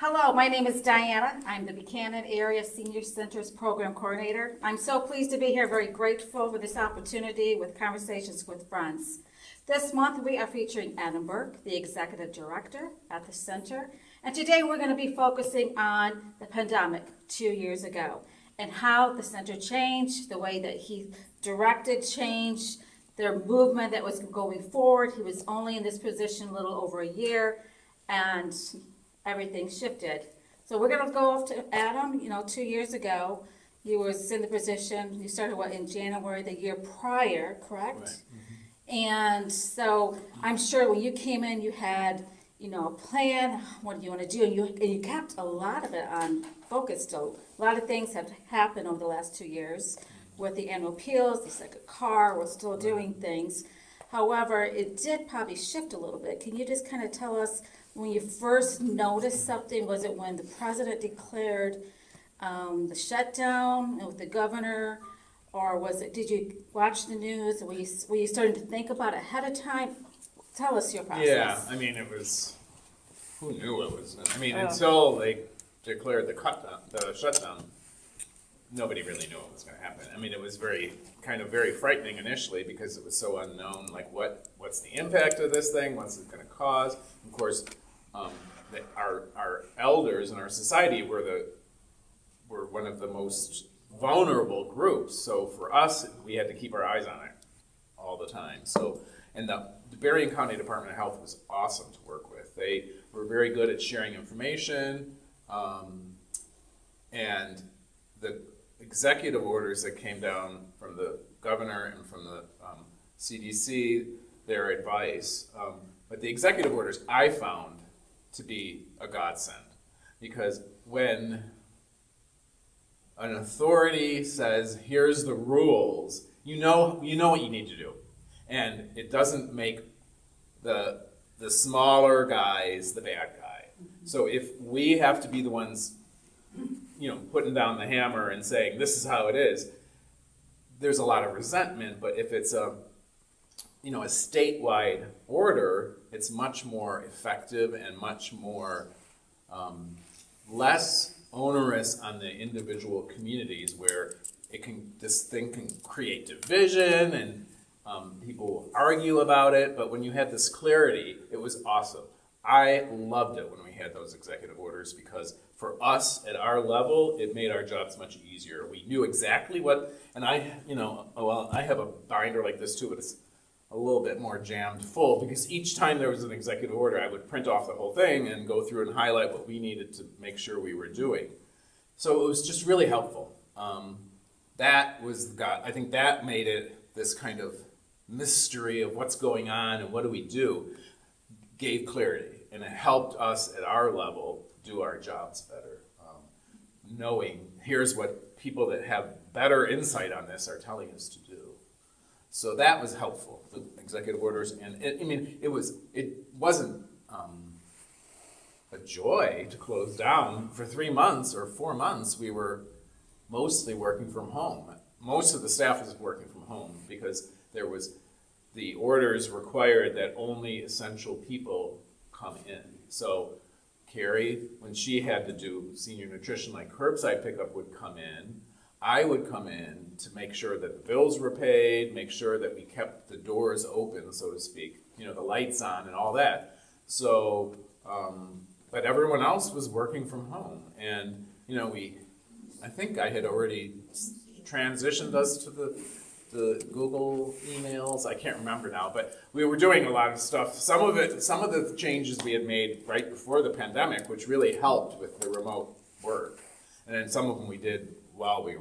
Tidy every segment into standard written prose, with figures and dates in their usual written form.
Hello, my name is Diana. I'm the Buchanan Area Senior Centers Program Coordinator. I'm so pleased to be here, very grateful for this opportunity with Conversations with Friends. This month we are featuring Adam Burck, the Executive Director at the Center. And today we're going to be focusing on the pandemic 2 years ago and how the Center changed, the way that he directed change, their movement that was going forward. He was only in this position a little over a year, and everything shifted. So we're going to go off to Adam. 2 years ago, you was in the position, you started in January the year prior, correct? Right. And so I'm sure when you came in, you had, a plan, what do you want to do? And you kept a lot of it on focus still. A lot of things have happened over the last 2 years with the annual appeals, the second car, we're still doing things. However, it did probably shift a little bit. Can you just kind of tell us when you first noticed something? Was it when the president declared the shutdown with the governor? Or did you watch the news? Were you starting to think about it ahead of time? Tell us your process. Yeah, it was, who knew it was, until they declared the shutdown, nobody really knew what was going to happen. It was very frightening initially because it was so unknown, like what's the impact of this thing, what's it going to cause. Of course, our elders in our society were one of the most vulnerable groups. So for us, we had to keep our eyes on it all the time. So, and the Berrien County Department of Health was awesome to work with. They were very good at sharing information, and the executive orders that came down from the governor and from the CDC, their advice. But the executive orders I found to be a godsend, because when an authority says, here's the rules, you know what you need to do. And it doesn't make the smaller guys the bad guy. So if we have to be the ones putting down the hammer and saying, this is how it is, there's a lot of resentment. But if it's a statewide order, it's much more effective and much more less onerous on the individual communities, where this thing can create division and people argue about it. But when you had this clarity, it was awesome. I loved it when we had those executive orders, because for us at our level, it made our jobs much easier. We knew exactly what, and I have a binder like this too, but it's a little bit more jammed full, because each time there was an executive order, I would print off the whole thing and go through and highlight what we needed to make sure we were doing. So it was just really helpful. I think that made it this kind of mystery of what's going on and what do we do, gave clarity, and it helped us at our level do our jobs better. Knowing here's what people that have better insight on this are telling us to do. So that was helpful, the executive orders, and it wasn't a joy to close down. For 3 months or 4 months. We were mostly working from home. Most of the staff was working from home because the orders required that only essential people come in. So Carrie, when she had to do senior nutrition, like curbside pickup, would come in. I would come in to make sure that the bills were paid, make sure that we kept the doors open, so to speak, the lights on and all that. So, but everyone else was working from home. And, I think I had already transitioned us to the Google emails. I can't remember now, but we were doing a lot of stuff. Some of the changes we had made right before the pandemic, which really helped with the remote work. And then some of them we did while we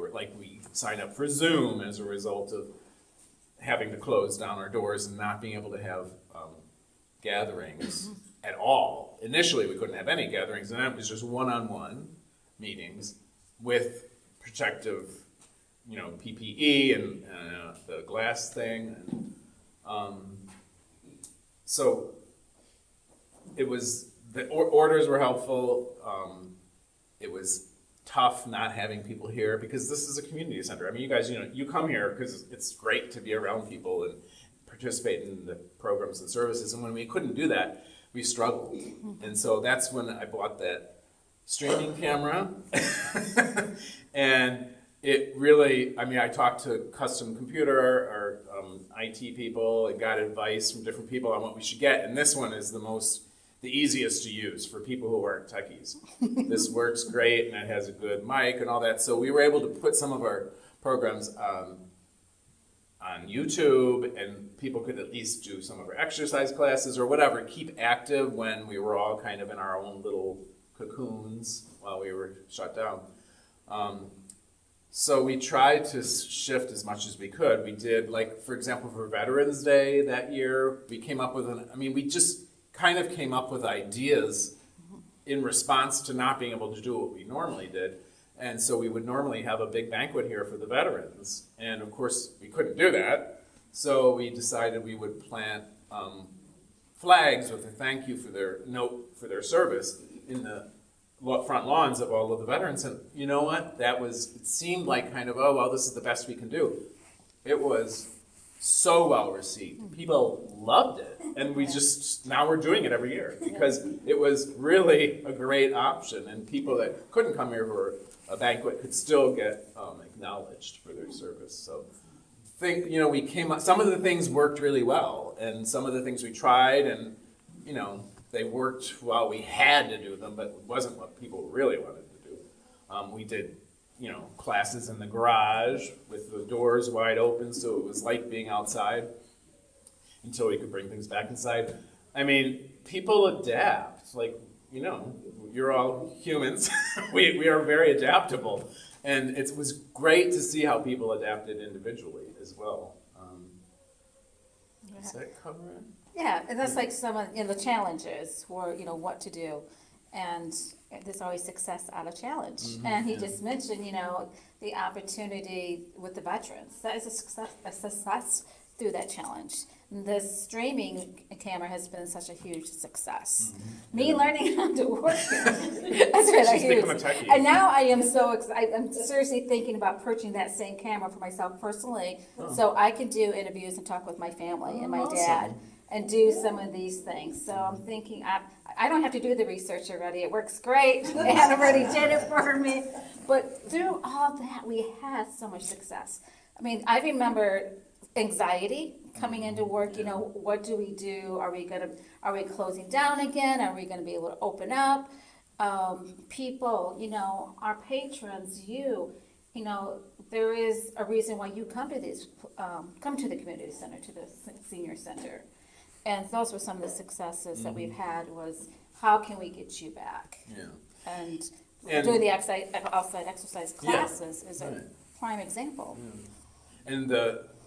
signed up for Zoom as a result of having to close down our doors and not being able to have gatherings at all. Initially, we couldn't have any gatherings, and that was just one-on-one meetings with protective, PPE and the glass thing. So it was, the orders were helpful. It was tough not having people here, because this is a community center. You guys, you come here because it's great to be around people and participate in the programs and services. And when we couldn't do that, we struggled. And so that's when I bought that streaming camera. And it really, I mean, I talked to custom computer or IT people and got advice from different people on what we should get. And this one is the easiest to use for people who aren't techies. This works great and it has a good mic and all that. So we were able to put some of our programs on YouTube, and people could at least do some of our exercise classes or whatever, keep active when we were all kind of in our own little cocoons while we were shut down. So we tried to shift as much as we could. We did, like, for example, for Veterans Day that year, we came up with we just kind of came up with ideas in response to not being able to do what we normally did. And so we would normally have a big banquet here for the veterans. And of course, we couldn't do that. So we decided we would plant flags with a thank you for their note for their service in the front lawns of all of the veterans. And you know what? It seemed like kind of, oh, well, this is the best we can do. It was so well received. People loved it. And now we're doing it every year because it was really a great option. And people that couldn't come here for a banquet could still get acknowledged for their service. So we came up, some of the things worked really well, and some of the things we tried, and they worked while we had to do them, but it wasn't what people really wanted to do. We did classes in the garage with the doors wide open, so it was like being outside until we could bring things back inside. I mean, people adapt. Like, you're all humans. we are very adaptable. And it was great to see how people adapted individually as well. Does that cover it? Yeah, and that's like some of the challenges for what to do, and there's always success out of challenge. Mm-hmm. And he just mentioned the opportunity with the veterans. That is a success through that challenge. The streaming camera has been such a huge success. Mm-hmm. Me learning how to work it, that's been She's become a techie. And now I am so excited. I'm seriously thinking about purchasing that same camera for myself personally, so I can do interviews and talk with my family and my dad and do some of these things. So I'm thinking, I don't have to do the research already. It works great. Anna already did it for me. But through all that, we had so much success. I mean, I remember anxiety coming into work. What do we do? Are we closing down again? Are we going to be able to open up? People, our patrons, there is a reason why you come to the community center, to the senior center. And those were some of the successes that we've had, was how can we get you back? Yeah. And doing the outside exercise classes is a prime example. Yeah. And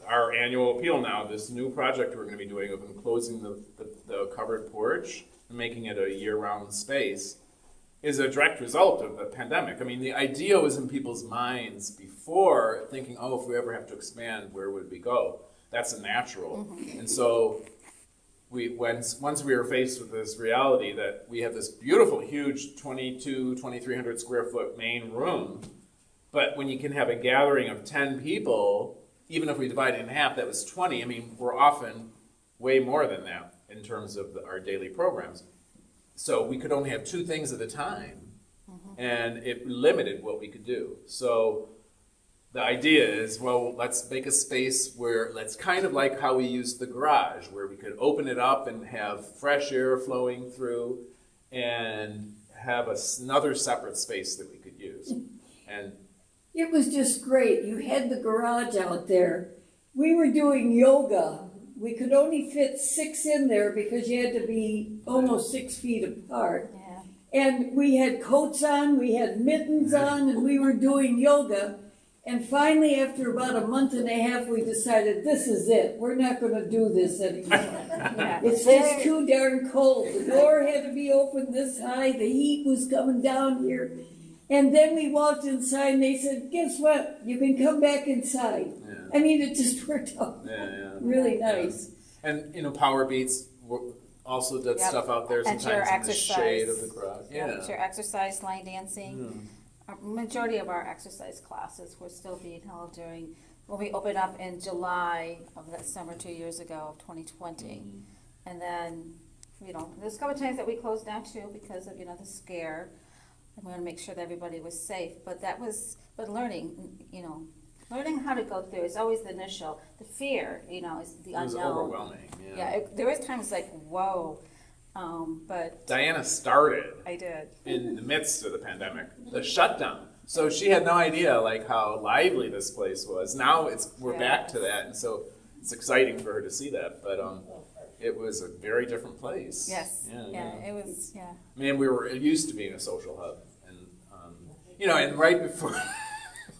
our annual appeal now, this new project we're going to be doing of enclosing the covered porch and making it a year-round space, is a direct result of the pandemic. I mean, the idea was in people's minds before, thinking, if we ever have to expand, where would we go? That's a natural. Mm-hmm. And so once we were faced with this reality that we have this beautiful, huge 2,300 square foot main room, but when you can have a gathering of 10 people, even if we divide it in half, that was 20. I mean, we're often way more than that in terms of our daily programs. So we could only have 2 things at a time, and it limited what we could do. So the idea is, let's make a space where, that's kind of like how we used the garage, where we could open it up and have fresh air flowing through and have another separate space that we could use. And it was just great. You had the garage out there. We were doing yoga. We could only fit 6 in there because you had to be almost 6 feet apart. Yeah. And we had coats on, we had mittens on, and we were doing yoga. And finally, after about a month and a half, we decided, this is it. We're not going to do this anymore. It's just too darn cold. The door had to be open this high. The heat was coming down here. And then we walked inside, and they said, guess what? You can come back inside. Yeah. I mean, it just worked out really nice. Yeah. And Power Beats also did stuff out there sometimes in the shade of the garage. Yeah, your exercise, line dancing. Majority of our exercise classes were still being held when we opened up in July of that summer 2 years ago of 2020. And then, there's a couple of times that we closed down too because of, the scare. and we want to make sure that everybody was safe. But learning, learning how to go through is always the initial, the fear, is the unknown. It was overwhelming, yeah. There was times like, whoa, but. Diana started I did. in the midst of the pandemic, the shutdown. So she had no idea like how lively this place was. Now we're back to that, and so it's exciting for her to see that. But it was a very different place. Yes. Yeah. It was. Yeah. I mean, we were used to being a social hub, and and right before,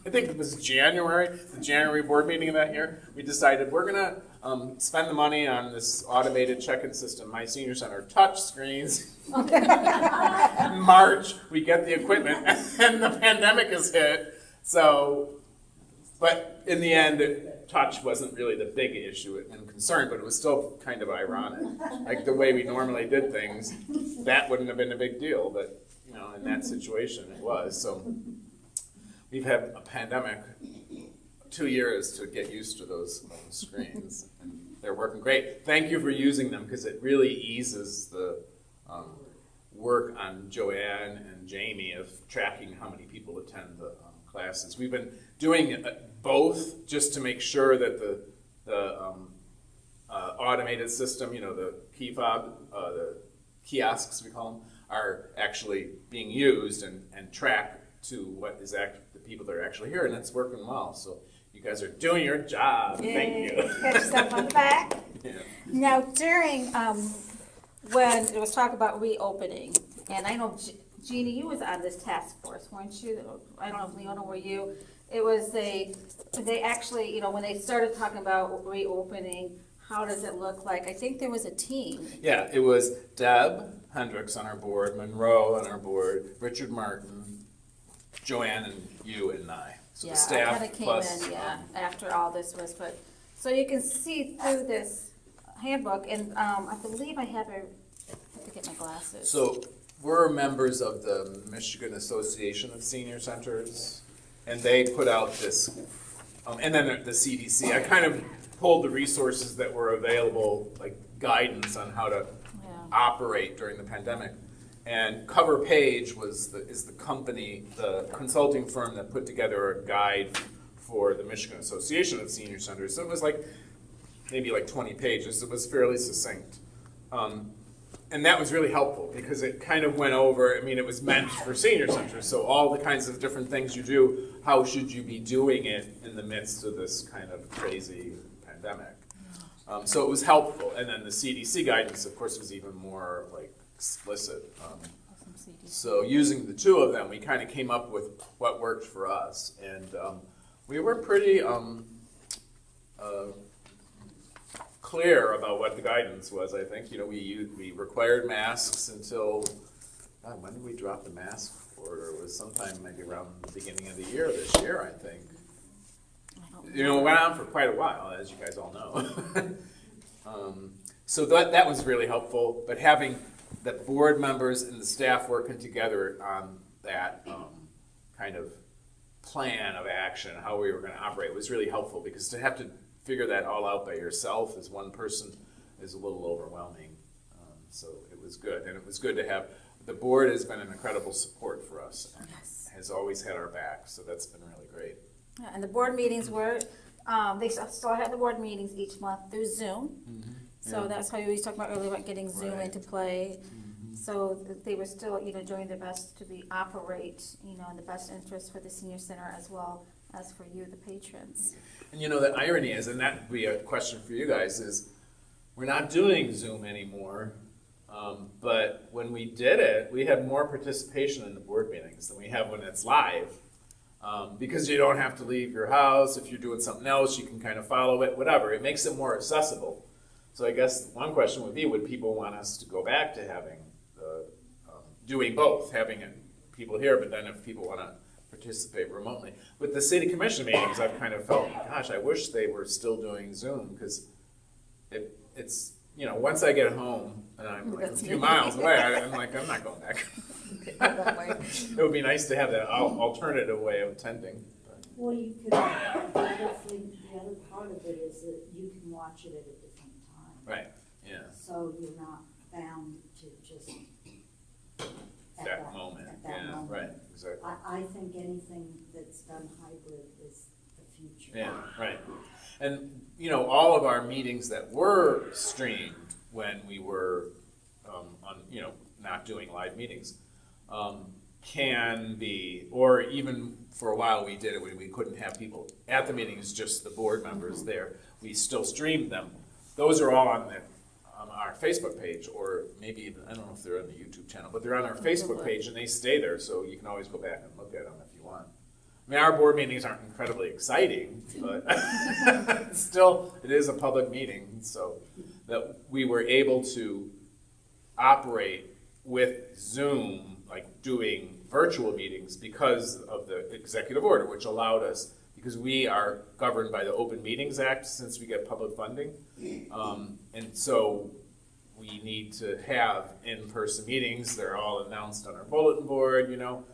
I think it was the January board meeting of that year, we decided we're gonna spend the money on this automated check-in system, My Senior Center, touch screens. In March, we get the equipment, and the pandemic is hit. So, but in the end, touch wasn't really the big issue and concern, but it was still kind of ironic. Like the way we normally did things, that wouldn't have been a big deal, but in that situation it was. So we've had a pandemic, 2 years to get used to those screens, and they're working great. Thank you for using them, because it really eases the work on Joanne and Jamie of tracking how many people attend the classes. We've been doing both just to make sure that the automated system, the key fob, the kiosks we call them, are actually being used and track to what is the people that are actually here, and it's working well. So you guys are doing your job. Yay. Thank you. Catch yourself on the back. Yeah. Now, during when it was talk about reopening, and I know Jeannie, you was on this task force, weren't you? I don't know if Leona were you. It was they actually, when they started talking about reopening, how does it look like? I think there was a team. Yeah, it was Deb Hendricks on our board, Monroe on our board, Richard Martin, Joanne, and you and I. So Yeah, the staff I kind of came plus, in, after all this was put. So you can see through this handbook, and I believe I have to get my glasses. So we're members of the Michigan Association of Senior Centers, and they put out this, and then the CDC. I kind of pulled the resources that were available, like guidance on how to operate during the pandemic. And Cover Page is the company, the consulting firm that put together a guide for the Michigan Association of Senior Centers. So it was maybe 20 pages. It was fairly succinct. And that was really helpful because it kind of went over, it was meant for senior centers. So all the kinds of different things you do, how should you be doing it in the midst of this kind of crazy pandemic? So it was helpful. And then the CDC guidance, of course, was even more explicit. So using the two of them, we kind of came up with what worked for us. And we were pretty clear about what the guidance was, I think. We required masks until, when did we drop the mask order? It was sometime maybe around the beginning of the year this year, I think. It went on for quite a while, as you guys all know. So that was really helpful, but having the board members and the staff working together on that kind of plan of action, how we were going to operate, was really helpful, because to have to figure that all out by yourself as one person is a little overwhelming. So it was good, and it was good to have, the board has been an incredible support for us, and has always had our back, so that's been really great. Yeah, and the board meetings were, they still had the board meetings each month through Zoom. So that's how you always talked about earlier about getting Zoom into play. So they were still, doing their best to operate, in the best interest for the senior center as well as for you, the patrons. And the irony is, and that would be a question for you guys, is we're not doing Zoom anymore, but when we did it, we had more participation in the board meetings than we have when it's live. Because you don't have to leave your house. If you're doing something else, you can kind of follow it, whatever. It makes it more accessible. So I guess one question would be, would people want us to go back to having doing both, having people here, but then if people want to participate remotely. With the city commission meetings, I've kind of felt, gosh, I wish they were still doing Zoom, because it's, once I get home and I'm a few miles away, I'm not going back. It would be nice to have that alternative way of attending. Well, you could, the other part of it is that you can watch it at a different time. Right, yeah. So you're not bound to just That moment, yeah, right. I think anything that's done hybrid is the future. Yeah, right. And, you know, all of our meetings that were streamed when we were, not doing live meetings, can be, or even for a while we did it when we couldn't have people at the meetings, just the board members there. We still streamed them. Those are all on our Facebook page, or maybe even, I don't know if they're on the YouTube channel, but they're on our Facebook page and they stay there, so you can always go back and look at them if you want. I mean, our board meetings aren't incredibly exciting, but still, it is a public meeting, so that we were able to operate with Zoom, like doing virtual meetings because of the executive order, which allowed us, because we are governed by the Open Meetings Act since we get public funding. And so we need to have in-person meetings. They're all announced on our bulletin board, you know,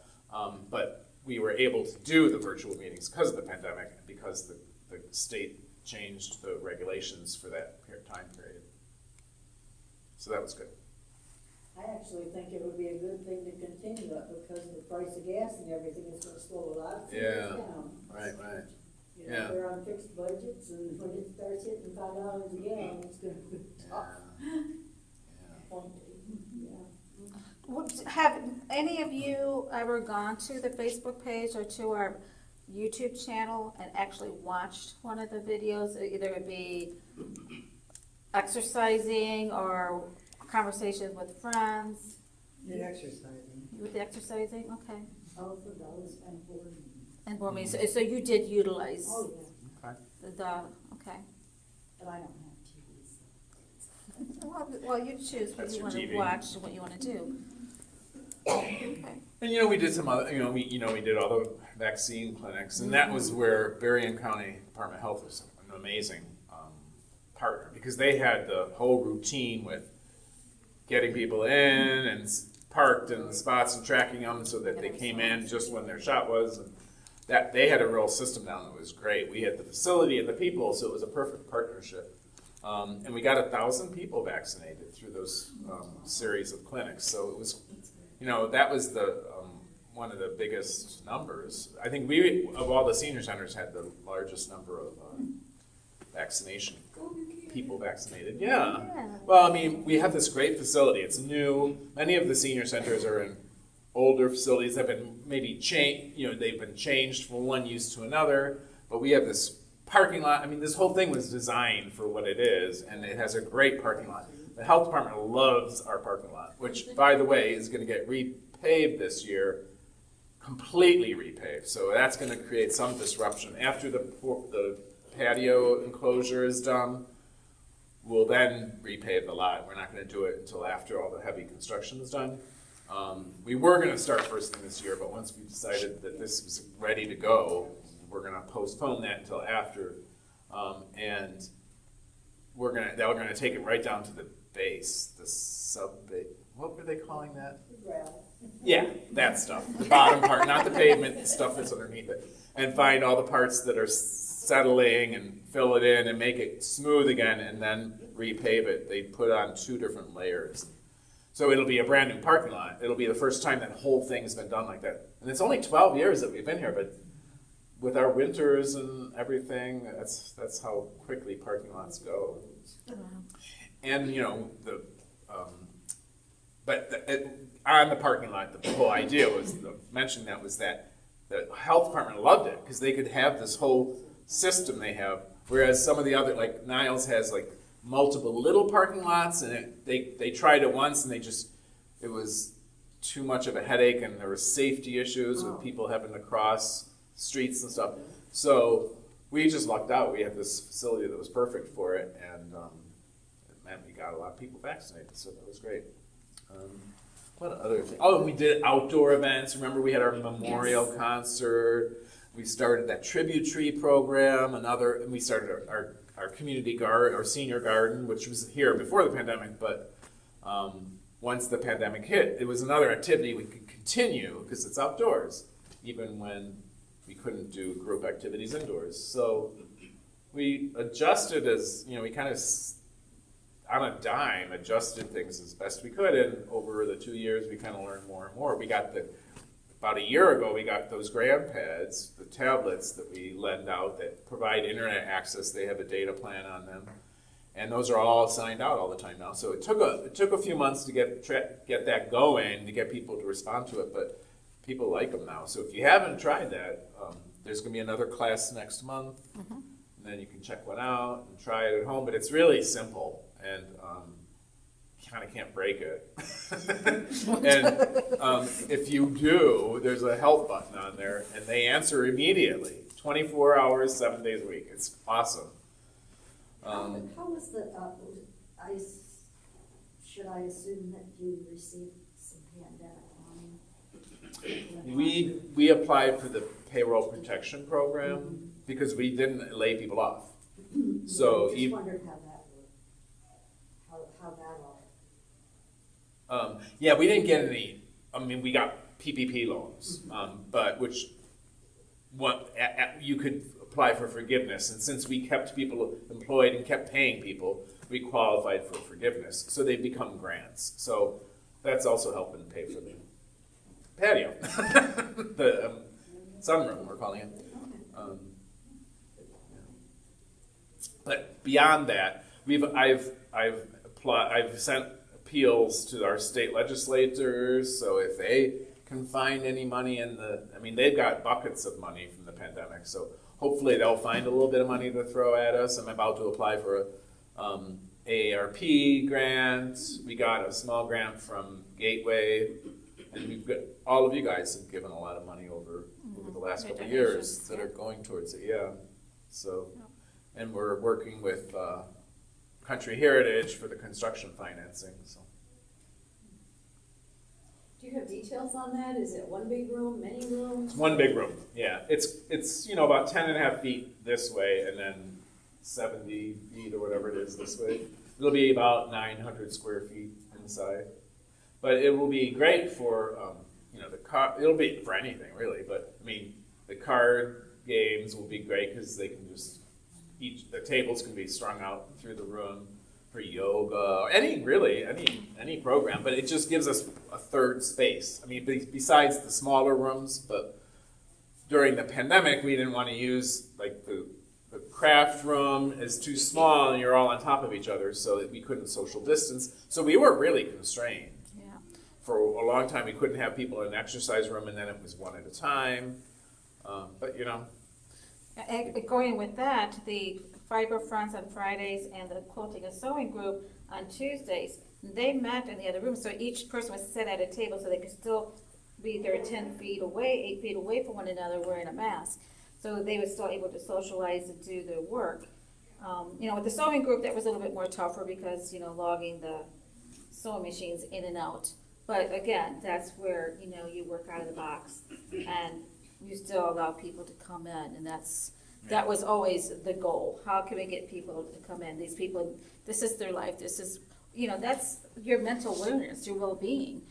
but we were able to do the virtual meetings because of the pandemic, because the state changed the regulations for that time period. So that was good. I actually think it would be a good thing to continue that because the price of gas and everything is gonna slow a lot of things down. Right. You know, they're on fixed budgets and when it starts hitting $5 a gallon, it's gonna be tough. Have any of you ever gone to the Facebook page or to our YouTube channel and actually watched one of the videos? Either it be exercising or conversations with friends? The exercising. With the exercising, okay. Both of those and board meetings. And board meetings, so you did utilize Oh, yeah, okay. but I don't have TV, so. Well, you choose what That's you your want to TV. watch and what you want to do. Okay. And we did some other, we did all the vaccine clinics, and that was where Berrien County Department of Health was an amazing partner, because they had the whole routine with getting people in and parked in the spots and tracking them so that they came in just when their shot was. And that they had a real system down that was great. We had the facility and the people, so it was a perfect partnership. And we got 1,000 people vaccinated through those series of clinics. So it was, that was the one of the biggest numbers. I think we, of all the senior centers, had the largest number of vaccination people vaccinated. Yeah. Well, I mean, we have this great facility. It's new. Many of the senior centers are in older facilities that have been maybe changed. They've been changed from one use to another. But we have this parking lot. I mean, this whole thing was designed for what it is, and it has a great parking lot. The health department loves our parking lot, which, by the way, is going to get repaved this year, completely repaved. So that's going to create some disruption. After the patio enclosure is done, we'll then repave the lot. We're not going to do it until after all the heavy construction is done. We were going to start first thing this year, but once we decided that this was ready to go, we're going to postpone that until after, and we're going to take it right down to the base, the sub-base. What were they calling that? Gravel. Yeah, that stuff. The bottom part, not the pavement, the stuff that's underneath it, and find all the parts that are settling and fill it in and make it smooth again, and then repave it. They put on 2 different layers. So it'll be a brand new parking lot. It'll be the first time that whole thing's been done like that. And it's only 12 years that we've been here, but with our winters and everything, that's how quickly parking lots go. And on the parking lot, the whole idea was that the health department loved it because they could have this whole system they have, whereas some of the other, like Niles has like multiple little parking lots, and they tried it once and it was too much of a headache, and there were safety issues with people having to cross streets and stuff. So we just lucked out. We had this facility that was perfect for it, and it meant we got a lot of people vaccinated, so that was great. What other thing? Oh, and we did outdoor events. Remember, we had our memorial concert. We started that tribute tree program. And we started our community garden, our senior garden, which was here before the pandemic. But once the pandemic hit, it was another activity we could continue because it's outdoors, even when we couldn't do group activities indoors. So we adjusted we kind of on a dime adjusted things as best we could, and over the 2 years we kind of learned more and more. We got the about a year ago, we got those gram pads, the tablets that we lend out that provide internet access. They have a data plan on them. And those are all signed out all the time now. So it took a few months to get that going, to get people to respond to it, but people like them now. So if you haven't tried that, there's going to be another class next month, and then you can check one out and try it at home. But it's really simple, and you kind of can't break it. And if you do, there's a help button on there, and they answer immediately, 24 hours, 7 days a week. It's awesome. How was the, should I assume that you received some pandemic money? We applied for the payroll protection program because we didn't lay people off. So I just wondered how that worked, how that all. Yeah, we didn't get any. I mean, we got PPP loans, but you could apply for forgiveness, and since we kept people employed and kept paying people, we qualified for forgiveness. So they become grants. So that's also helping pay for the patio, the sunroom we're calling it. But beyond that, I've sent appeals to our state legislators. So if they can find any money they've got buckets of money from the pandemic. So hopefully they'll find a little bit of money to throw at us. I'm about to apply for a AARP grant. We got a small grant from Gateway, and we've got all of you guys have given a lot of money over the last couple of years that are going towards it. Yeah. So, and we're working with Country Heritage for the construction financing. So. Do you have details on that? Is it one big room, many rooms? One big room, yeah. It's about 10.5 feet this way, and then 70 feet or whatever it is this way. It'll be about 900 square feet inside, but it will be great for the car. It'll be for anything really, but I mean the card games will be great because they can just the tables can be strung out through the room. For yoga, or any program, but it just gives us a third space. I mean, besides the smaller rooms, but during the pandemic, we didn't want to use like the craft room is too small and you're all on top of each other, so that we couldn't social distance. So we were really constrained. Yeah. For a long time, we couldn't have people in an exercise room, and then it was one at a time. But Going with that, the Fiber Fronts on Fridays and the Quilting and Sewing Group on Tuesdays, they met in the other room, so each person was set at a table so they could still be there 10 feet away, 8 feet away from one another wearing a mask. So they were still able to socialize and do their work. With the sewing group, that was a little bit more tougher because, logging the sewing machines in and out. But again, that's where, you work out of the box and you still allow people to come in, and that was always the goal. How can we get people to come in? These people, this is their life. This is, that's your mental wellness, your well-being,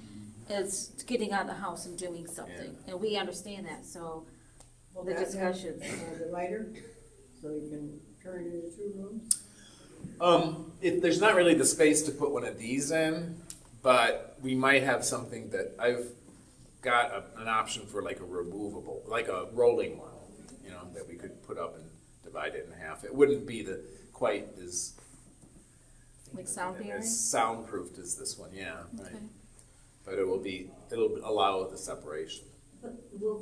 is getting out of the house and doing something. Yeah. And we understand that, so Will the that discussions. have a divider, so you can turn it into 2 rooms? There's not really the space to put one of these in, but we might have something that I've got an option for like a removable, like a rolling one, that we could put up and divide it in half. It wouldn't be quite as Like sound bearing? as soundproofed as this one, yeah, right. Okay. But it'll allow the separation. But will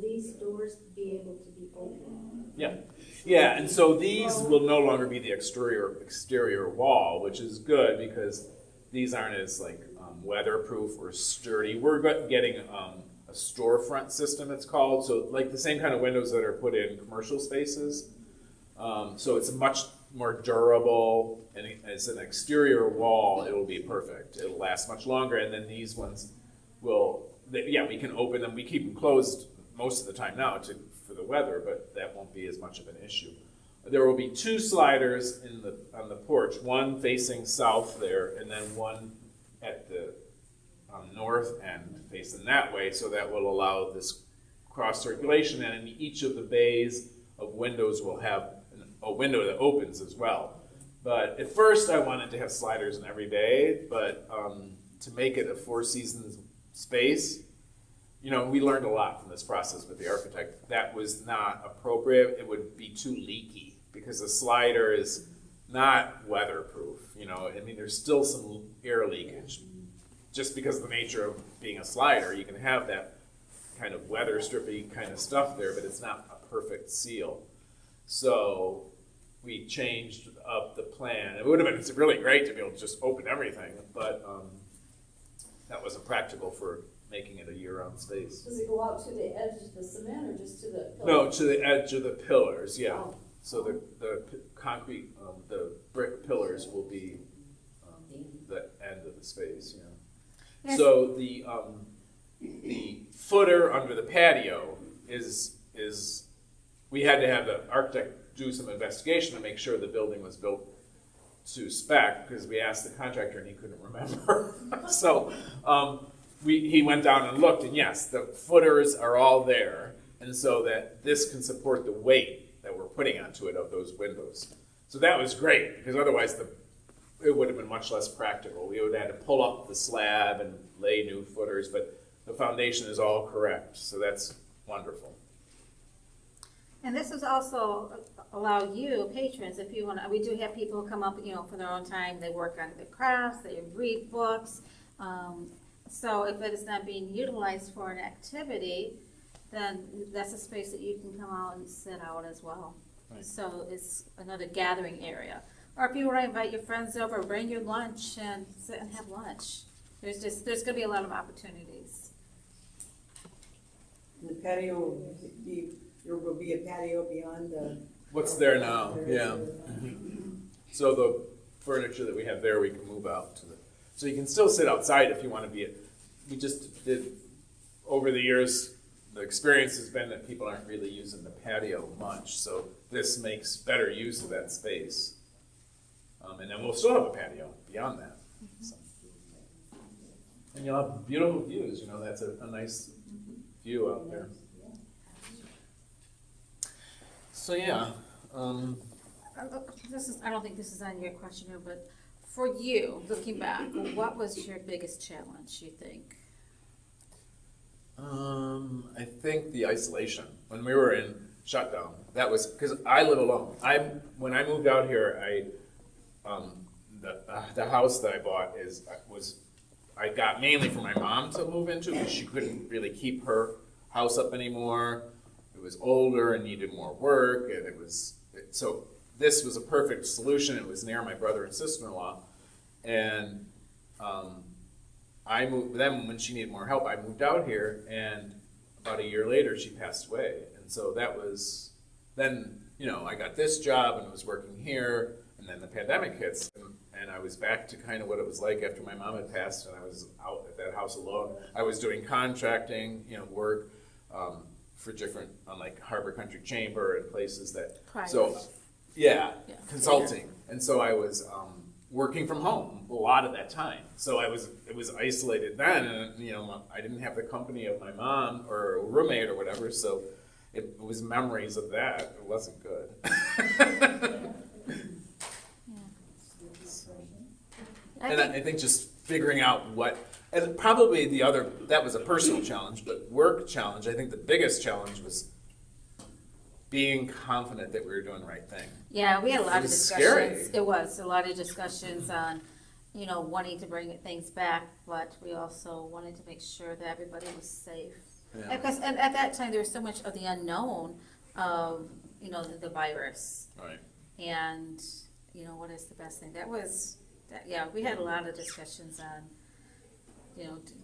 these doors be able to be open? Yeah, and so these will no longer be the exterior wall, which is good because these aren't as weatherproof or sturdy. We're getting a storefront system, it's called, so like the same kind of windows that are put in commercial spaces. So it's much more durable, and as an exterior wall, it'll be perfect. It'll last much longer, and then these ones we can open them. We keep them closed most of the time now for the weather, but that won't be as much of an issue. There will be 2 sliders on the porch, one facing south there, and then one at the north end facing that way, so that will allow this cross circulation, and in each of the bays of windows will have a window that opens as well. But at first I wanted to have sliders in every bay, but to make it a 4 seasons space, we learned a lot from this process with the architect. That was not appropriate. It would be too leaky because the slider is not weatherproof. There's still some air leakage. Just because of the nature of being a slider, you can have that kind of weather strippy kind of stuff there, but it's not a perfect seal. So we changed up the plan. It would have been really great to be able to just open everything, but that wasn't practical for making it a year-round space. Does it go out to the edge of the cement or just to the pillar? No, to the edge of the pillars, yeah. Oh. So the concrete, the brick pillars will be the end of the space, yeah. Yes. So the footer under the patio is we had to have the architect do some investigation to make sure the building was built to spec, because we asked the contractor and he couldn't remember. So he went down and looked, and yes, the footers are all there, and so that this can support the weight that we're putting onto it of those windows. So that was great, because otherwise it would have been much less practical. We would have had to pull up the slab and lay new footers, but the foundation is all correct, so that's wonderful. And this is also allow you, patrons, if you want to, we do have people who come up, for their own time, they work on their crafts, they read books. So if it is not being utilized for an activity, then that's a space that you can come out and sit out as well. Right. So it's another gathering area. Or if you want to invite your friends over, bring your lunch and sit and have lunch. There's going to be a lot of opportunities. The patio, there will be a patio beyond the. What's there now, yeah. So the furniture that we have there, we can move out to so you can still sit outside if you want to be we just did, over the years, the experience has been that people aren't really using the patio much, so this makes better use of that space. And then we'll still have a patio beyond that. So. And you'll have beautiful views, that's a nice view out there. So yeah. I don't think this is on your question here, but for you, looking back, what was your biggest challenge, you think? I think the isolation. When we were in shutdown, that was, because I live alone. When I moved out here, the house that I bought I got mainly for my mom to move into, because she couldn't really keep her house up anymore. It was older and needed more work, and so this was a perfect solution. It was near my brother and sister-in-law, and I moved. Then when she needed more help, I moved out here, and about a year later, she passed away. And so that was then. I got this job and was working here, and then the pandemic hits, and I was back to kind of what it was like after my mom had passed, and I was out at that house alone. I was doing contracting, work. For different, like Harbor Country Chamber and places that, yeah, consulting. And so I was working from home a lot of that time. So it was isolated then, and I didn't have the company of my mom or a roommate or whatever, so it was memories of that. It wasn't good. And I think just figuring out and probably that was a personal challenge, but work challenge, I think the biggest challenge was being confident that we were doing the right thing. Yeah, we had a lot of discussions. Scary. It was a lot of discussions on, wanting to bring things back, but we also wanted to make sure that everybody was safe. Yeah. Because at that time, there was so much of the unknown of, the virus. Right. And, what is the best thing? We had a lot of discussions on,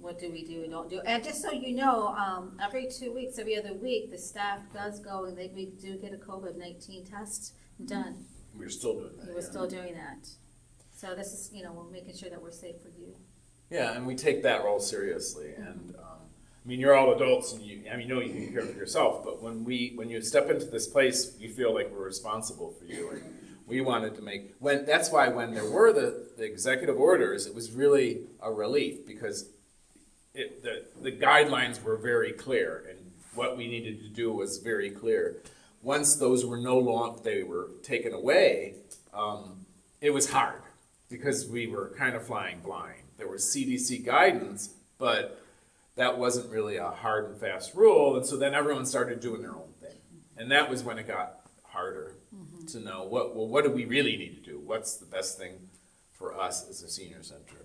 what do we do and don't do. And just so you know, every 2 weeks, every other week, the staff does go and we do get a COVID-19 test done. We're still doing that. We're still doing that. So this is, we're making sure that we're safe for you. Yeah, and we take that role seriously. And you're all adults, and you can care for yourself. But when you step into this place, you feel like we're responsible for you. And we wanted to that's why when there were the executive orders, it was really a relief, because the guidelines were very clear, and what we needed to do was very clear. Once those were they were taken away, it was hard, because we were kind of flying blind. There was CDC guidance, but that wasn't really a hard and fast rule, and so then everyone started doing their own thing. And that was when it got harder to know what do we really need to do? What's the best thing for us as a senior center?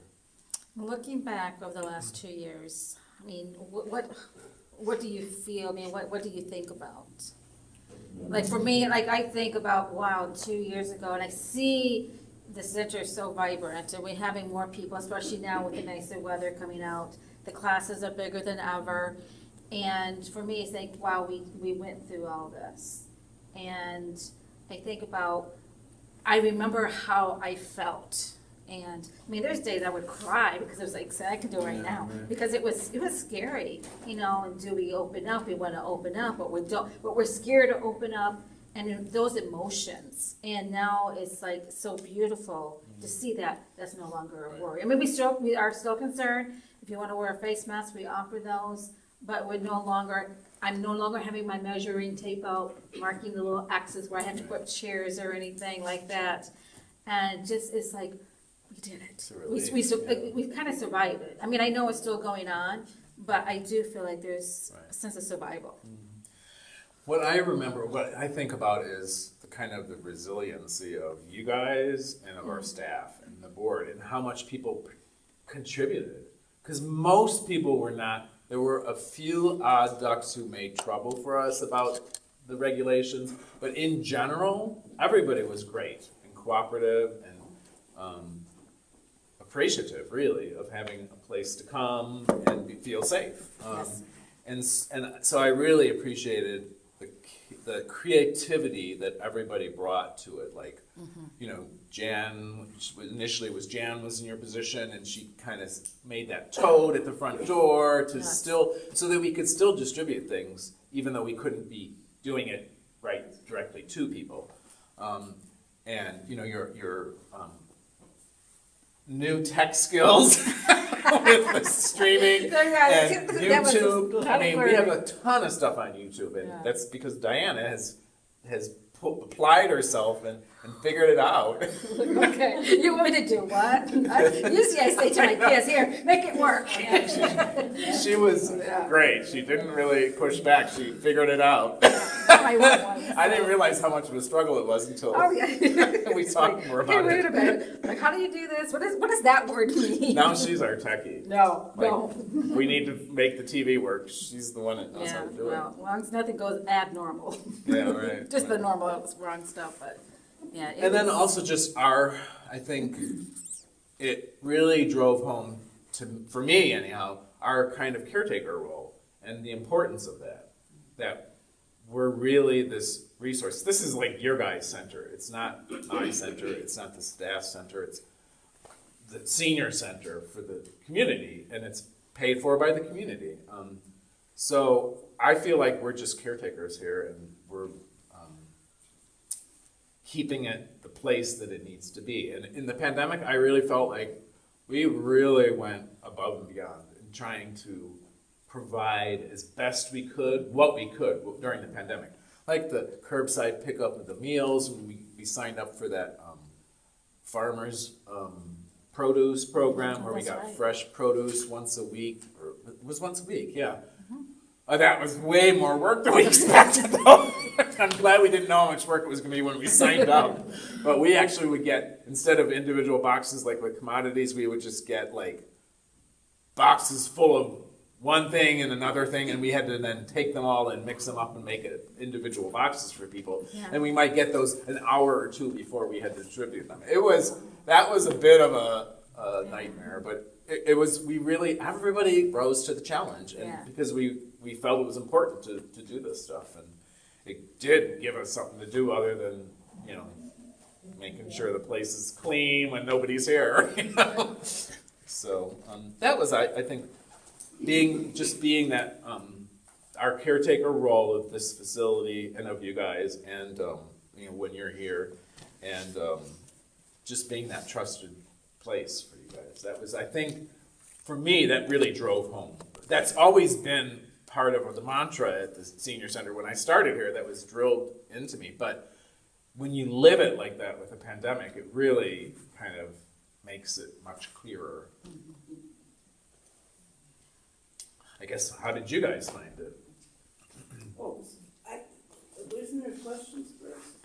Looking back over the last 2 years, I mean, what do you feel? I mean, what do you think about? Like for me, like I think about, wow, 2 years ago, and I see the center is so vibrant, and we're having more people, especially now with the nicer weather coming out. The classes are bigger than ever, and for me, it's like, wow, we went through all this. And I think about, I remember how I felt. And I mean, there's days I would cry because it was like, I can do it right now, because it was scary, you know. And do we open up? We want to open up, but we don't. But we're scared to open up, and those emotions. And now it's like so beautiful to see that that's no longer a worry. I mean, we are still concerned. If you want to wear a face mask, we offer those, but we're no longer. I'm no longer having my measuring tape out, marking the little X's where I have to put chairs or anything like that, and just it's like. We did it. We kind of survived it. I mean, I know it's still going on, but I do feel like there's a sense of survival. What I remember, what I think about is the kind of the resiliency of you guys and of our staff and the board, and how much people contributed. Because most people were not, there were a few odd ducks who made trouble for us about the regulations, but in general, everybody was great and cooperative and appreciative, really, of having a place to come and feel safe. And so I really appreciated the creativity that everybody brought to it. Like, you know, Jan, initially Jan was in your position, and she kind of made that toad at the front door to still, so that we could still distribute things, even though we couldn't be doing it right directly to people. And, you know, your new tech skills with the streaming and YouTube. I mean, we have a ton of stuff on YouTube, and that's because Diana has applied herself and figured it out. Okay, you want me to do what? Usually I say to my kids, here, make it work. She was great. She didn't really push back. She figured it out. I didn't realize how much of a struggle it was until we talked more about wait it. a minute. Like, how do you do this? What does that word mean? Now she's our techie. No. We need to make the TV work. She's the one that knows how to do it. As long as nothing goes abnormal. Yeah, right. Just the normal wrong stuff, but yeah. And then also just I think it really drove home for me anyhow, our kind of caretaker role and the importance of that we're really this resource. This is like your guys' center. It's not my center. It's not the staff center. It's the senior center for the community, and it's paid for by the community. So I feel like we're just caretakers here, and we're keeping it the place that it needs to be. And in the pandemic, I really felt like we really went above and beyond in trying to provide as best we could, what we could during the pandemic. Like the curbside pickup of the meals, when we signed up for that farmers produce program where we got fresh produce once a week, or it was once a week, yeah. That was way more work than we expected, though. I'm glad we didn't know how much work it was going to be when we signed up. But we actually would get, instead of individual boxes like with commodities, we would just get like boxes full of one thing and another thing, and we had to then take them all and mix them up and make it individual boxes for people. Yeah. And we might get those an hour or two before we had to distribute them. That was a bit of a nightmare, but it was, everybody rose to the challenge, and because we felt it was important to do this stuff, and it did give us something to do other than, you know, making sure the place is clean when nobody's here, you know? So that was, I think, being that our caretaker role of this facility and of you guys, and you know, when you're here, and just being that trusted place for you guys. That was, I think, for me, that really drove home. That's always been part of the mantra at the senior center when I started here. That was drilled into me. But when you live it like that with a pandemic, it really kind of makes it much clearer. I guess, how did you guys find it? Oh, isn't there questions first?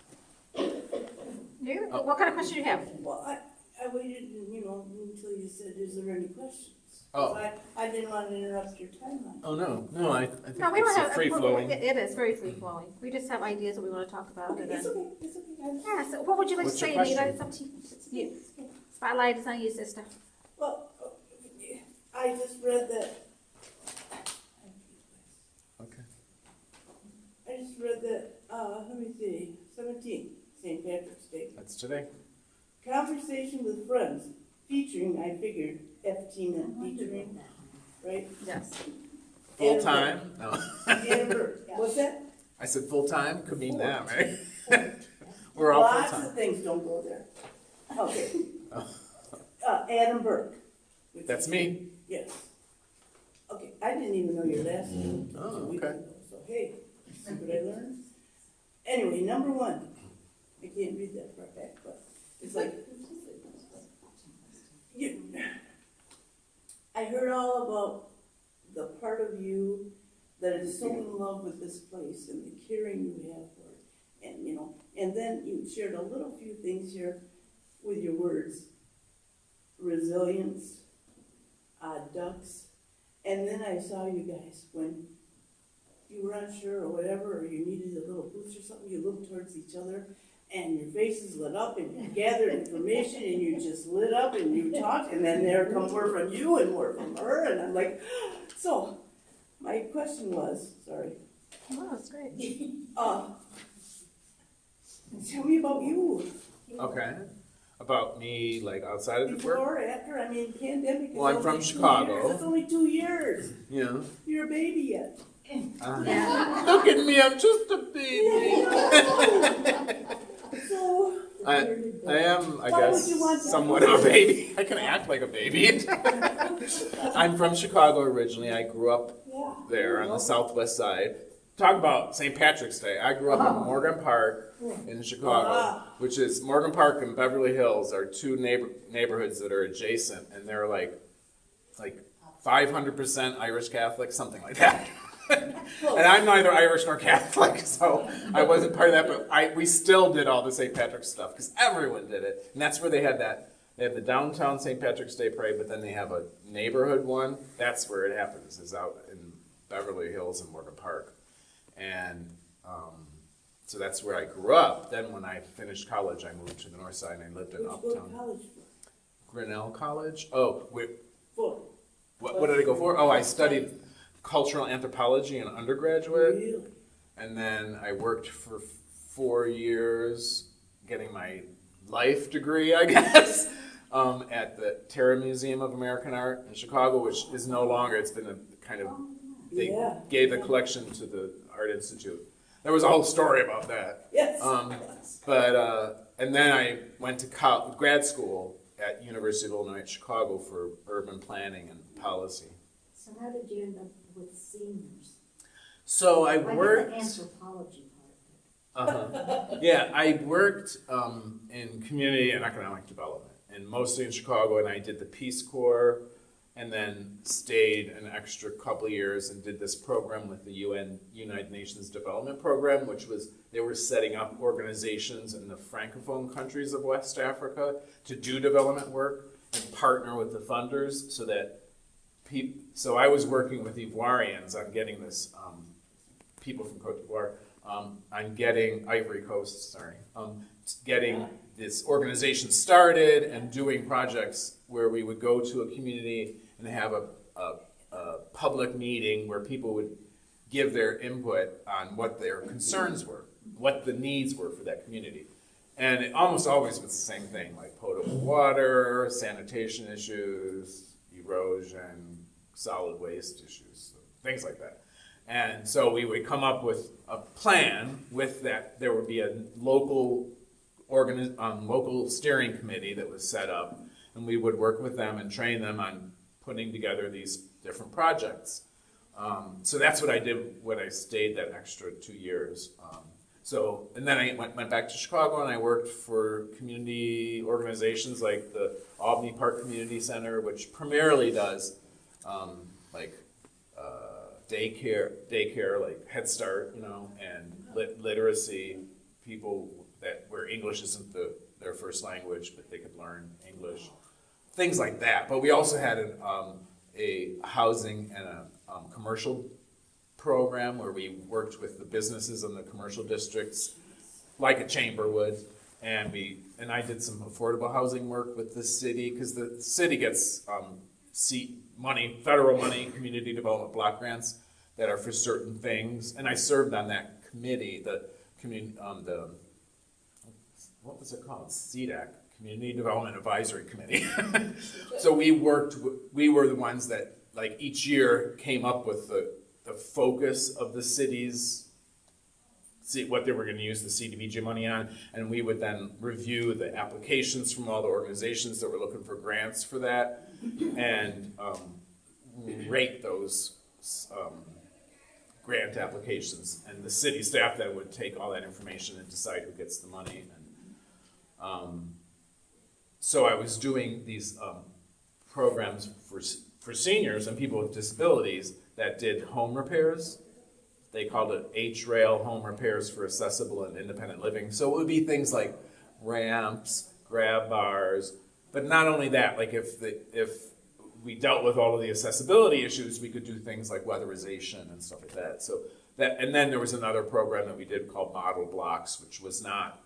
What kind of question do you have? Well, I waited, until you said, is there any questions? Oh. I didn't want to interrupt your timeline. Oh, no, I think No, we don't it's have. free flowing. It is very free flowing. We just have ideas that we want to talk about. Okay, and it's then- okay, it's okay. Yeah, so what would you like to What's your say, Anita? question? It's up to you. It's you. Spotlight is on you, sister. Well, I just read that. Okay. I just read that, let me see, 17, St. Patrick's Day. That's today. Conversation with friends, featuring, I figured, F-team and featuring, right? Yes. Full time? No. And Burck. What's that? I said full time, could mean that, right? We're all full Lots of time. things don't go there. Okay. Adam Burck. which That's is- me. Yes. Okay, I didn't even know your last name until Oh, 2 weeks okay. ago, so hey, see what I learned? Anyway, number one, I can't read that far back, but it's like, I heard all about the part of you that is so in love with this place and the caring you have for it. And, and then you shared a little few things here with your words. Resilience, ducks. And then I saw you guys when you were unsure or whatever, or you needed a little boost or something, you looked towards each other and your faces lit up and you gathered information and you just lit up and you talked and then there come more from you and more from her and I'm like, so my question was, sorry, Oh, that's great. tell me about you. Okay. About me, like outside of the work? Before, after, I mean, pandemic is Well, I'm only from 2 Chicago. years. It's only 2 years. Yeah. You're a baby yet. Yeah. Look at me, I'm just a baby. So, I am, I Why would guess, you want that? somewhat of a baby. I can act like a baby. I'm from Chicago originally. I grew up yeah. there on the southwest side. Talk about St. Patrick's Day. I grew up in Morgan Park in Chicago, Ah. which is Morgan Park and Beverly Hills are two neighborhoods that are adjacent, and they're like 500% Irish Catholic, something like that. And I'm neither Irish nor Catholic, so I wasn't part of that. But we still did all the St. Patrick's stuff because everyone did it, and that's where they had that. They have the downtown St. Patrick's Day parade, but then they have a neighborhood one. That's where it happens. Is out in Beverly Hills and Morgan Park. And so that's where I grew up. Then when I finished college, I moved to the north side and I lived in Where'd you go to uptown. college Grinnell College. Oh, wait, for? what did I go for? Oh, I studied cultural anthropology in undergraduate. Really? And then I worked for 4 years getting my life degree, I guess, at the Terra Museum of American Art in Chicago, which is no longer. It's been a kind of, they Yeah. gave the collection to the Art Institute. There was a whole story about that. Yes. And then I went to grad school at University of Illinois at Chicago for urban planning and policy. So how did you end up with seniors? So I I get worked. the anthropology part of it. Yeah, I worked in community and economic development, and mostly in Chicago. And I did the Peace Corps, and then stayed an extra couple of years and did this program with the United Nations Development Program, which was they were setting up organizations in the Francophone countries of West Africa to do development work and partner with the funders so that people. So I was working with Ivoirians on getting this people from Cote d'Ivoire. On getting Ivory Coast, getting this organization started and doing projects where we would go to a community and have a public meeting where people would give their input on what their concerns were, what the needs were for that community. And it almost always was the same thing, like potable water, sanitation issues, erosion, solid waste issues, things like that. And so we would come up with a plan with that. There would be a local local steering committee that was set up, and we would work with them and train them on putting together these different projects. So that's what I did when I stayed that extra 2 years. And then I went back to Chicago and I worked for community organizations like the Albany Park Community Center, which primarily does daycare like Head Start, you know, and literacy, people where English isn't their first language, but they could learn English, things like that. But we also had a housing and a commercial program where we worked with the businesses in the commercial districts, like a chamber would, and I did some affordable housing work with the city, because the city gets money, federal money, community development block grants that are for certain things, and I served on that committee, what was it called? CDAC, Community Development Advisory Committee. So we were the ones that, like, each year came up with the focus of the city's, what they were going to use the CDBG money on, and we would then review the applications from all the organizations that were looking for grants for that, and rate those grant applications. And the city staff then would take all that information and decide who gets the money. And so I was doing these programs for seniors and people with disabilities that did home repairs. They called it H-Rail, home repairs for accessible and independent living. So it would be things like ramps, grab bars, but not only that, like if we dealt with all of the accessibility issues, we could do things like weatherization and stuff like that. So that, and then there was another program that we did called Model Blocks, which was not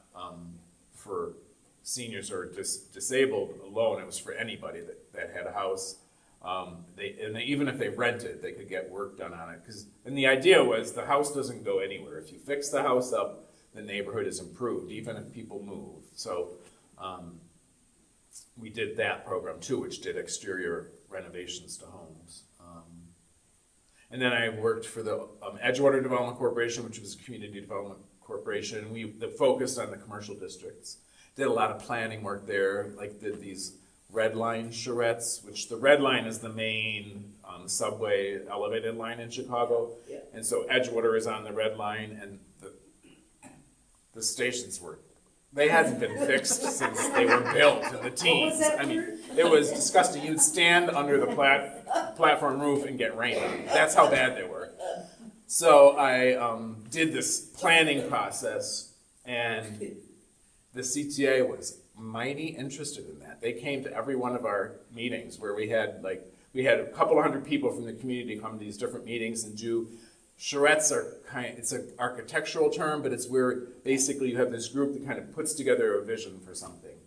for seniors or disabled alone. It was for anybody that had a house. Even if they rented, they could get work done on it. And the idea was the house doesn't go anywhere. If you fix the house up, the neighborhood is improved, even if people move. So we did that program too, which did exterior renovations to homes. And then I worked for the Edgewater Development Corporation, which was a community development corporation. We focused on the commercial districts. Did a lot of planning work there, like did these red line charrettes, which the red line is the main subway elevated line in Chicago. Yeah. And so Edgewater is on the red line, and the stations they hadn't been fixed since they were built in the teens. I mean, it was disgusting. You'd stand under the platform roof and get rain on you. That's how bad they were. So I did this planning process, and the CTA was mighty interested in that. They came to every one of our meetings where we had a couple of hundred people from the community come to these different meetings and do. Charrettes are it's an architectural term, but it's where basically you have this group that kind of puts together a vision for something.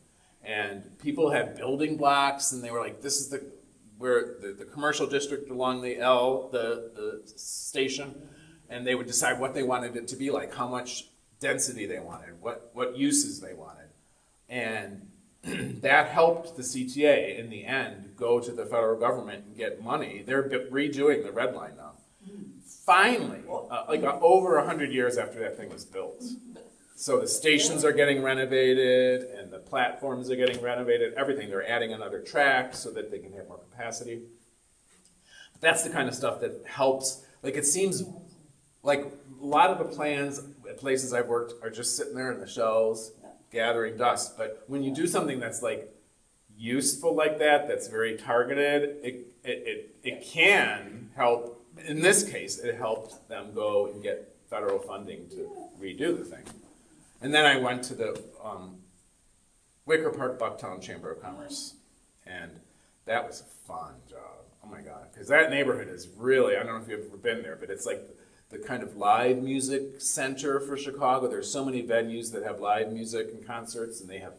And people had building blocks, and they were like, this is where the commercial district along the the station, and they would decide what they wanted it to be like, how much density they wanted, what uses they wanted. And that helped the CTA in the end go to the federal government and get money. They're redoing the red line now. Finally, over 100 years after that thing was built. So the stations are getting renovated, and the platforms are getting renovated, everything. They're adding another track so that they can have more capacity. But that's the kind of stuff that helps. Like, it seems like a lot of the plans at places I've worked are just sitting there in the shelves, gathering dust. But when you do something that's like useful like that, that's very targeted, it can help. In this case, it helped them go and get federal funding to redo the thing. And then I went to the Wicker Park Bucktown Chamber of Commerce, and that was a fun job. Oh my God, because that neighborhood is really, I don't know if you've ever been there, but it's like the kind of live music center for Chicago. There's so many venues that have live music and concerts, and they have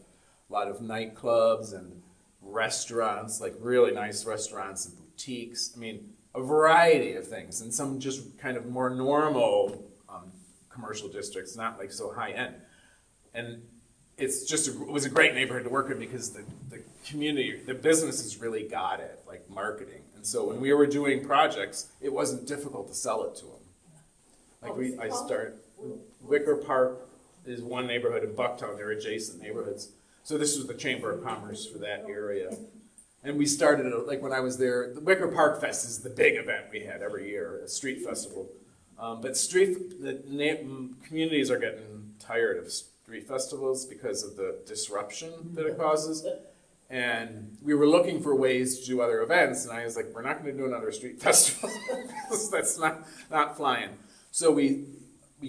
a lot of nightclubs and restaurants, like really nice restaurants and boutiques. I mean, a variety of things, and some just kind of more normal commercial districts, not like so high end. And it's just, it was a great neighborhood to work in because the community, the businesses really got it, like marketing. And so when we were doing projects, it wasn't difficult to sell it to them. Like Wicker Park is one neighborhood in Bucktown, they're adjacent neighborhoods. So this was the Chamber of Commerce for that area. And we started, like when I was there, the Wicker Park Fest is the big event we had every year, a street festival. But communities are getting tired of street festivals because of the disruption that it causes. And we were looking for ways to do other events, and I was like, we're not going to do another street festival. That's not flying. So we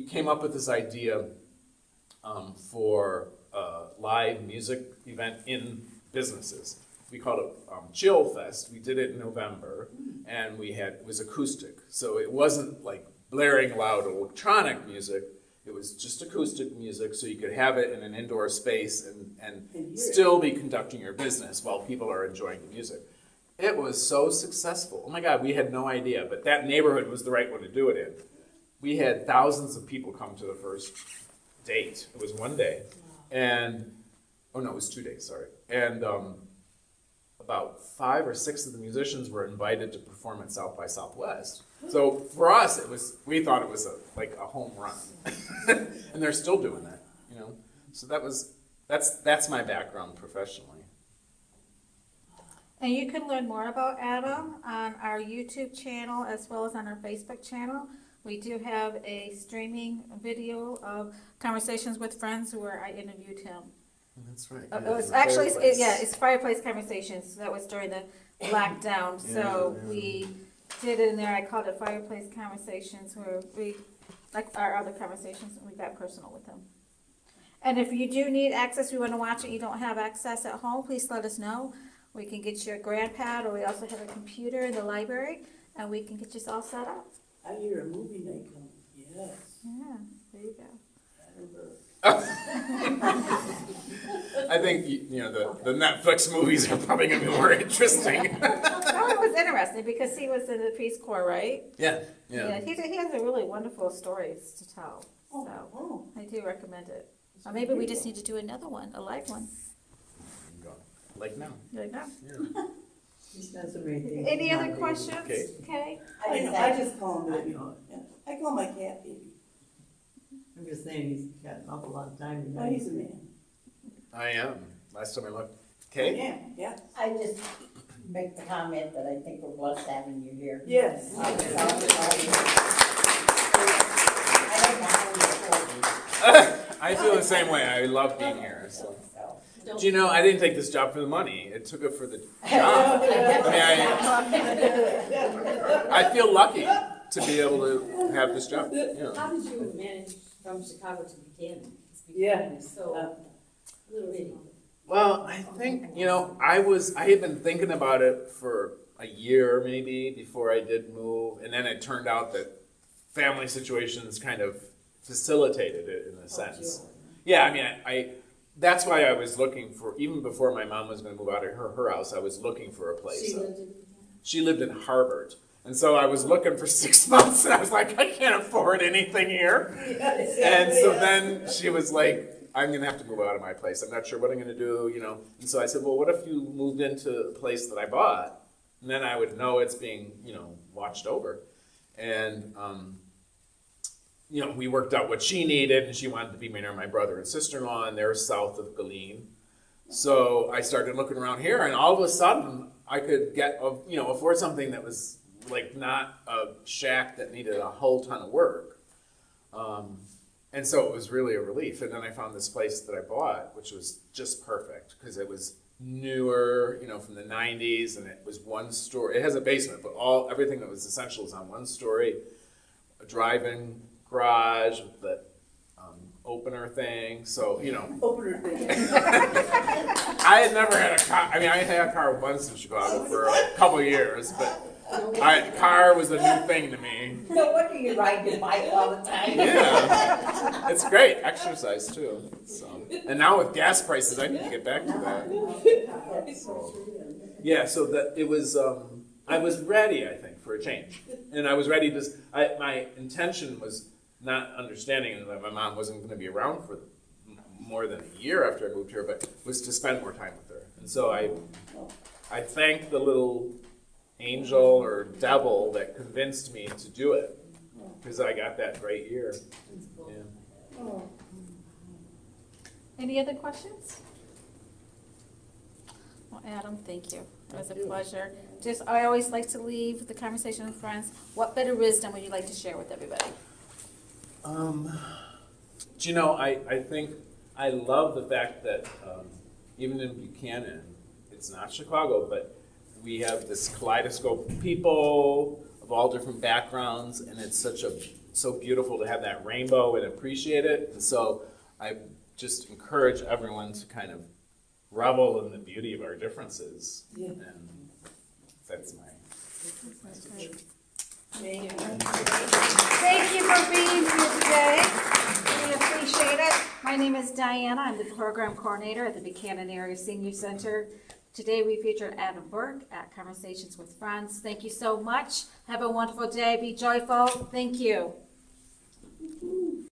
came up with this idea for a live music event in businesses. We called it Chill Fest. We did it in November, and it was acoustic. So it wasn't like blaring loud electronic music. It was just acoustic music, so you could have it in an indoor space and still be conducting your business while people are enjoying the music. It was so successful. Oh my God, we had no idea, but that neighborhood was the right one to do it in. We had thousands of people come to the first date. It was one day. And, oh no, it was 2 days, sorry. And about 5 or 6 of the musicians were invited to perform at South by Southwest. So for us, we thought it was like a home run. And they're still doing that, you know. So that's my background professionally. And you can learn more about Adam on our YouTube channel as well as on our Facebook channel. We do have a streaming video of Conversations with Friends where I interviewed him. That's right. It was actually, it's Fireplace Conversations. That was during the lockdown. So we did it in there. I called it Fireplace Conversations, where we, like our other conversations, we got personal with them. And if you do need access, you want to watch it, you don't have access at home, please let us know. We can get you a GrandPad, or we also have a computer in the library, and we can get you all set up. I hear a movie night coming. Yes. Yeah, there you go. I think the Netflix movies are probably going to be more interesting. Oh, it was interesting because he was in the Peace Corps, right? Yeah. He has a really wonderful stories to tell. So I do recommend it. Or maybe we just need to do another one, a live one. Like now. Like that. Yeah. He's done so many things. Any other questions? Okay. I just call him baby. I call my cat baby. I'm just saying, he's got an awful lot of time. Oh, he's a man. I am. Last time I looked. I Okay. am, yeah. I just make the comment that I think we're blessed having you here. Yes. I don't know how you afford I feel the same way. I love being here. So. so. Do you know, I didn't take this job for the money. I took it for the job. I feel lucky to be able to have this job. Yeah. How did you manage from Chicago to Buchanan? Yeah. It's so little bitty. Well, I think, I had been thinking about it for a year maybe before I did move, and then it turned out that family situations kind of facilitated it in a sense. Yeah, I that's why I was looking for, even before my mom was going to move out of her house, I was looking for a place. She lived in Harvard. And so I was looking for 6 months, and I was like, I can't afford anything here. And so then she was like, I'm going to have to move out of my place. I'm not sure what I'm going to do, And so I said, well, what if you moved into a place that I bought? And then I would know it's being, watched over. And, we worked out what she needed, and she wanted to be near my brother and sister-in-law, and they're south of Galeen. So I started looking around here, and all of a sudden, I could afford something that was like not a shack that needed a whole ton of work. And so it was really a relief. And then I found this place that I bought, which was just perfect because it was newer, from the 90s, and it was one story. It has a basement, but everything that was essential is on one story. A drive-in garage with the opener thing. So, Opener thing. I had never had a car. I had a car once in Chicago for a couple of years, but car was a new thing to me. No wonder you ride your bike all the time. Yeah, it's great exercise too. So, and now with gas prices, I need to get back to that. So, yeah, so it was. I was ready, I think, for a change, and I was ready to. My intention was not understanding that my mom wasn't going to be around for more than a year after I moved here, but was to spend more time with her, and so I thanked the little angel or devil that convinced me to do it because I got that great year. Yeah. Any other questions? Well, Adam, thank you. It was a pleasure. I always like to leave the conversation with friends. What bit of wisdom would you like to share with everybody? I think I love the fact that even in Buchanan, it's not Chicago, but we have this kaleidoscope of people of all different backgrounds, and it's so beautiful to have that rainbow and appreciate it. And so I just encourage everyone to kind of revel in the beauty of our differences. Yeah. And that's my message. Thank you. Thank you for being here today. We appreciate it. My name is Diana. I'm the program coordinator at the Buchanan Area Senior Center. Today we featured Adam Burck at Conversations with Friends. Thank you so much. Have a wonderful day. Be joyful. Thank you.